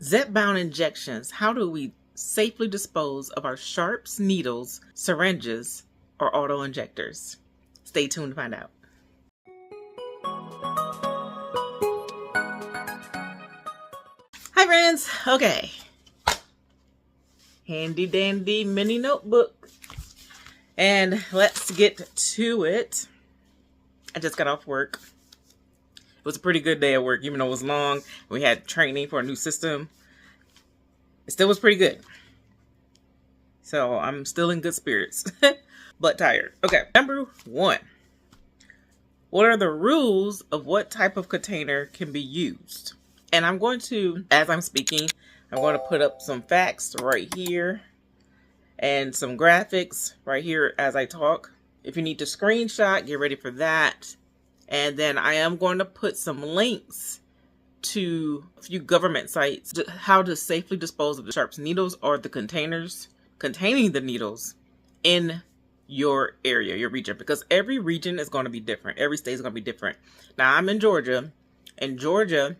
Zepbound injections. How do we safely dispose of our sharps, needles, syringes, or autoinjectors? Stay tuned to find out. Hi friends. Okay. Handy dandy mini notebook. And let's get to it. I just got off work. It was a pretty good day at work, even though it was long. We had training for a new system. It still was pretty good. So I'm still in good spirits, but tired. Okay, number 1. What are the rules of what type of container can be used? And I'm going to, as I'm speaking, I'm going to put up some facts right here and some graphics right here as I talk. If you need to screenshot, get ready for that. And then I am going to put some links to a few government sites, how to safely dispose of the sharps needles or the containers containing the needles in your area, your region, because every region is going to be different. Every state is going to be different. Now I'm in Georgia. In Georgia,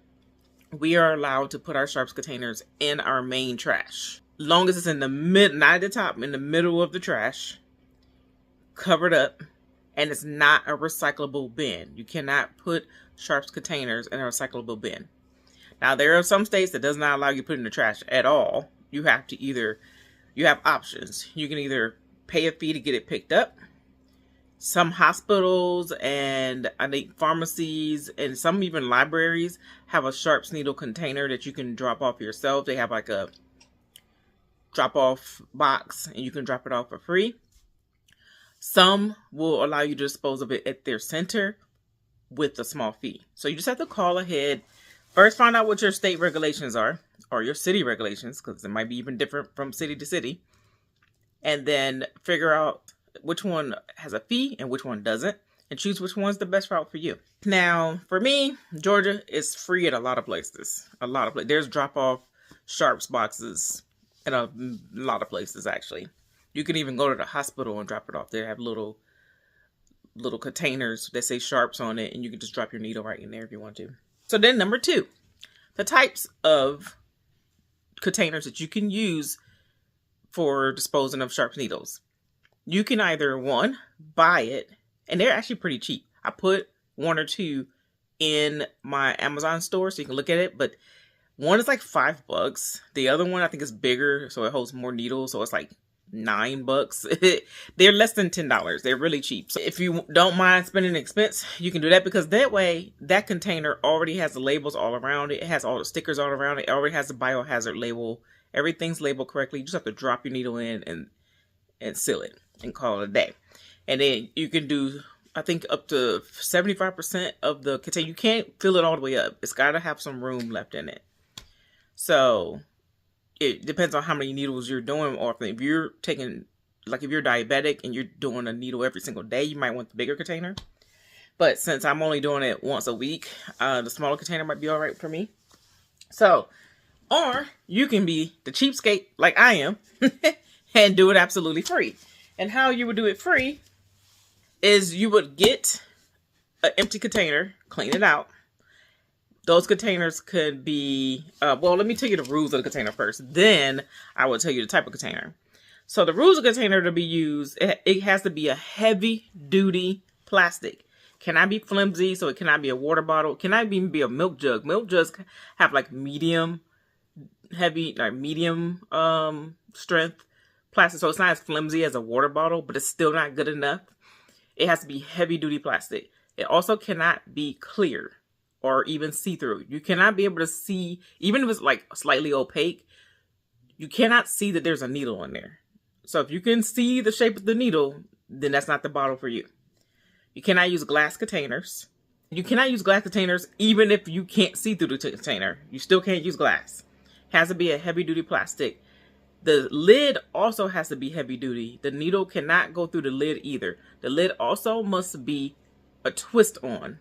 we are allowed to put our sharps containers in our main trash. Long as it's in the mid, not at the top, in the middle of the trash, covered up, and it's not a recyclable bin. You cannot put sharps containers in a recyclable bin. Now, there are some states that does not allow you to put it in the trash at all. You have to either, you have options. You can either pay a fee to get it picked up. Some hospitals and I think pharmacies and some even libraries have a sharps needle container that you can drop off yourself. They have like a drop off box and you can drop it off for free. Some will allow you to dispose of it at their center with a small fee. So you just have to call ahead. First, find out what your state regulations are or your city regulations, because it might be even different from city to city. And then figure out which one has a fee and which one doesn't, and choose which one's the best route for you. Now, for me, Georgia is free at a lot of places. There's drop-off sharps boxes in a lot of places, actually. You can even go to the hospital and drop it off. They have little containers that say sharps on it, and you can just drop your needle right in there if you want to. So then number 2, the types of containers that you can use for disposing of sharps needles. You can either, 1, buy it, and they're actually pretty cheap. I put 1 or 2 in my Amazon store so you can look at it, but one is like $5. The other one I think is bigger, so it holds more needles, so it's like $9. They're less than $10. They're really cheap. So if you don't mind spending an expense, you can do that, because that way that container already has the labels all around it. It has all the stickers all around it. It already has the biohazard label. Everything's labeled correctly. You just have to drop your needle in and seal it and call it a day. And then you can do, I think, up to 75% of the container. You can't fill it all the way up. It's got to have some room left in it. So it depends on how many needles you're doing. Or if you're taking, like if you're diabetic and you're doing a needle every single day, you might want the bigger container. But since I'm only doing it once a week, the smaller container might be all right for me. So, or you can be the cheapskate like I am and do it absolutely free. And how you would do it free is you would get an empty container, clean it out. Those containers could be, well, let me tell you the rules of the container first. Then I will tell you the type of container. So the rules of container to be used, it has to be a heavy duty plastic. Cannot be flimsy, so it cannot be a water bottle. It cannot even be a milk jug. Milk jugs have like medium heavy, like medium strength plastic. So it's not as flimsy as a water bottle, but it's still not good enough. It has to be heavy duty plastic. It also cannot be clear or even see-through. You cannot be able to see, even if it's like slightly opaque, you cannot see that there's a needle in there. So if you can see the shape of the needle, then that's not the bottle for you. You cannot use glass containers. You cannot use glass containers even if you can't see through the container. You still can't use glass. It has to be a heavy-duty plastic. The lid also has to be heavy-duty. The needle cannot go through the lid either. The lid also must be a twist-on.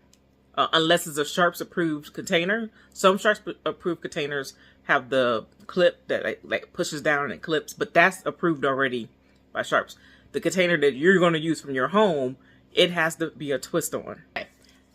Unless it's a Sharps approved container. Some Sharps approved containers have the clip that like pushes down and it clips, but that's approved already by Sharps. The container that you're going to use from your home, it has to be a twist on.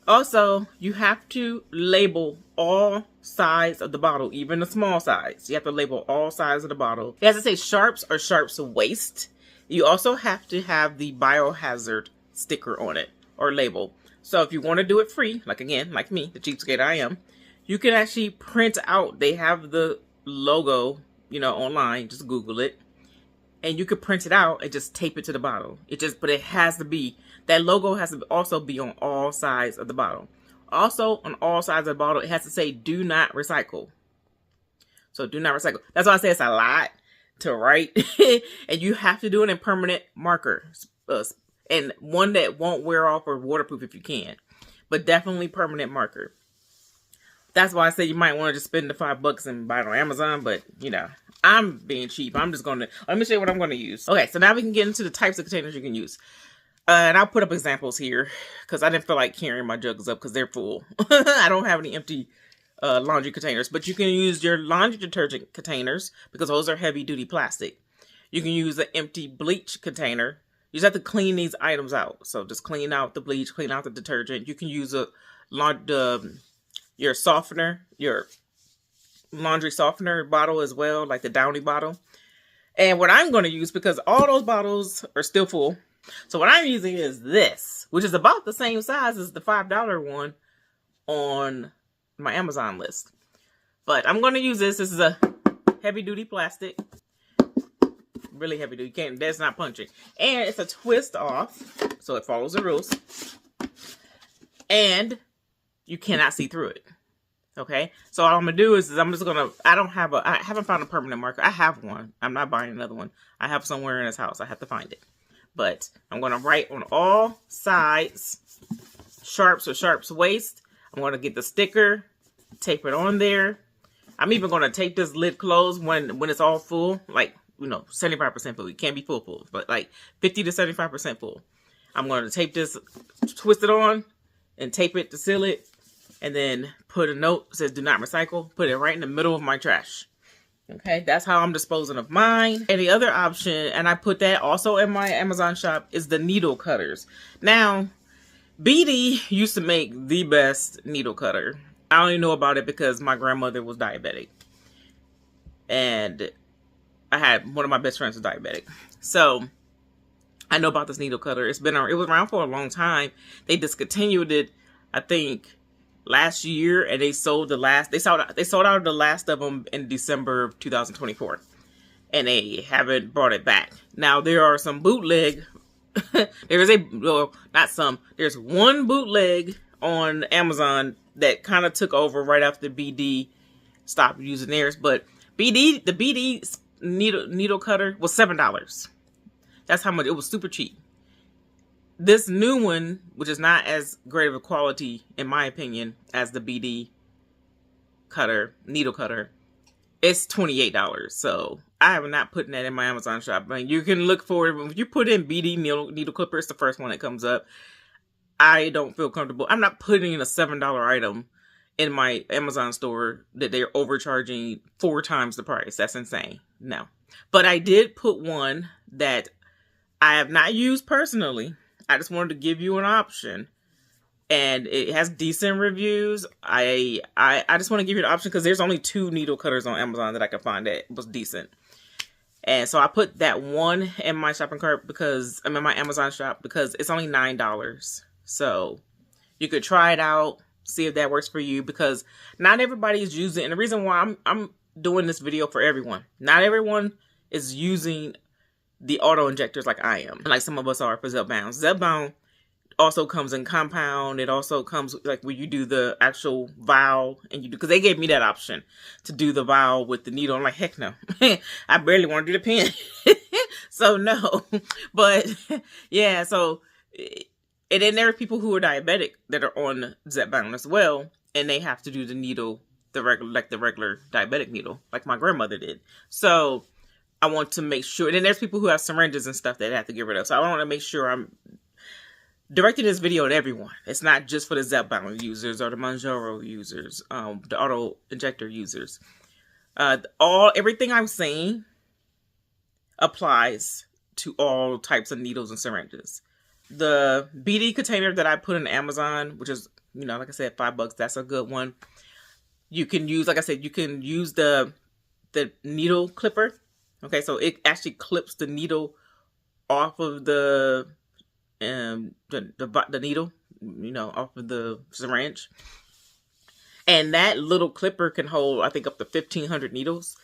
Also, you have to label all sides of the bottle, even the small size. You have to label all sides of the bottle. It has to say sharps or sharps waste. You also have to have the biohazard sticker on it or label. So if you want to do it free, like again, like me, the cheapskate I am, you can actually print out. They have the logo, online. Just Google it. And you could print it out and just tape it to the bottle. But it has to be, that logo has to also be on all sides of the bottle. Also, on all sides of the bottle, it has to say, do not recycle. So do not recycle. That's why I say it's a lot to write. And you have to do it in permanent marker. And one that won't wear off or waterproof if you can. But definitely permanent marker. That's why I say you might want to just spend the $5 and buy it on Amazon. But, I'm being cheap. I'm just going to, let me show you what I'm going to use. Okay, so now we can get into the types of containers you can use. And I'll put up examples here because I didn't feel like carrying my jugs up because they're full. I don't have any empty laundry containers. But you can use your laundry detergent containers because those are heavy duty plastic. You can use an empty bleach container. You just have to clean these items out. So just clean out the bleach, clean out the detergent. You can use your softener, your laundry softener bottle as well, like the Downy bottle. And what I'm going to use, because all those bottles are still full, so what I'm using is this, which is about the same size as the $5 one on my Amazon list. But I'm going to use this. This is a heavy duty plastic, really heavy duty. That's not punching, and it's a twist off, so it follows the rules, and you cannot see through it. Okay, so all I'm gonna do is I'm just gonna, I haven't found a permanent marker. I have one. I'm not buying another one. I have somewhere in this house. I have to find it. But I'm gonna write on all sides, sharps or sharps waste. I'm gonna get the sticker, tape it on there. I'm even gonna tape this lid closed when it's all full, like 75% full. It can't be full, but like 50 to 75% full. I'm gonna tape this, twist it on, and tape it to seal it. And then put a note that says do not recycle. Put it right in the middle of my trash. Okay, that's how I'm disposing of mine. And the other option, and I put that also in my Amazon shop, is the needle cutters. Now, BD used to make the best needle cutter. I only know about it because my grandmother was diabetic. And I had one of my best friends was diabetic. So I know about this needle cutter. It was around for a long time. They discontinued it, I think, last year, and they sold out of the last of them in December of 2024, and they haven't brought it back. Now there are some bootleg. There's one bootleg on Amazon that kind of took over right after BD stopped using theirs. But the BD needle cutter was $7. That's how much it was. Super cheap. This new one, which is not as great of a quality, in my opinion, as the BD needle cutter, it's $28. So I have not put that in my Amazon shop. But you can look for it. If you put in BD needle clipper, it's the first one that comes up. I don't feel comfortable. I'm not putting in a $7 item in my Amazon store that they're overcharging 4 times the price. That's insane. No. But I did put one that I have not used personally. I just wanted to give you an option, and it has decent reviews. I just want to give you an option because there's only 2 needle cutters on Amazon that I could find that was decent. And so I put that one in my shopping cart because I'm in my Amazon shop because it's only $9. So you could try it out, see if that works for you, because not everybody is using, and the reason why I'm doing this video for everyone, not everyone is using the auto injectors like I am, like some of us are for Zepbound. Zepbound also comes in compound. It also comes like where you do the actual vial, and you do, because they gave me that option to do the vial with the needle. I'm like, heck no, I barely want to do the pen. So no, but yeah, so, and then there are people who are diabetic that are on Zepbound as well, and they have to do the needle, the regular diabetic needle, like my grandmother did. So I want to make sure, and then there's people who have syringes and stuff that they have to get rid of. So I want to make sure I'm directing this video at everyone. It's not just for the Zepbound users or the Mounjaro users, the auto injector users. Everything I'm saying applies to all types of needles and syringes. The BD container that I put in Amazon, which is You know, like I said, $5. That's a good one. You can use, like I said, you can use the needle clipper. Okay, so it actually clips the needle off of the needle, you know, off of the syringe. And that little clipper can hold, I think, up to 1,500 needles.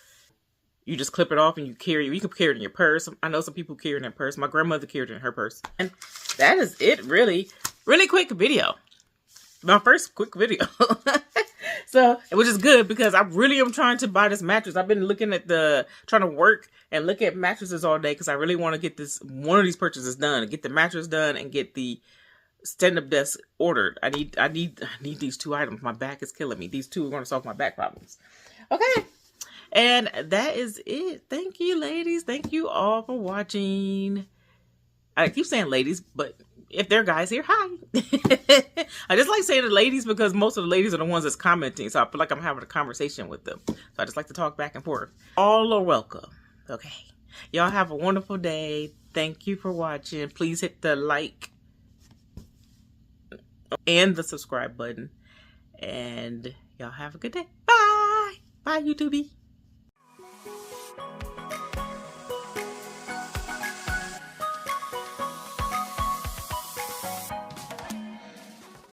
You just clip it off and you can carry it in your purse. I know some people carry it in their purse. My grandmother carried it in her purse. And that is it, really. Really quick video. My first quick video. So, which is good because I really am trying to buy this mattress. I've been looking at trying to work and look at mattresses all day because I really want to get one of these purchases done. Get the mattress done and get the stand-up desk ordered. I need these 2 items. My back is killing me. These 2 are going to solve my back problems. Okay. And that is it. Thank you, ladies. Thank you all for watching. I keep saying ladies, but if there are guys here, hi. I just like saying the ladies because most of the ladies are the ones that's commenting. So I feel like I'm having a conversation with them. So I just like to talk back and forth. All are welcome. Okay. Y'all have a wonderful day. Thank you for watching. Please hit the like and the subscribe button. And y'all have a good day. Bye. Bye, YouTube.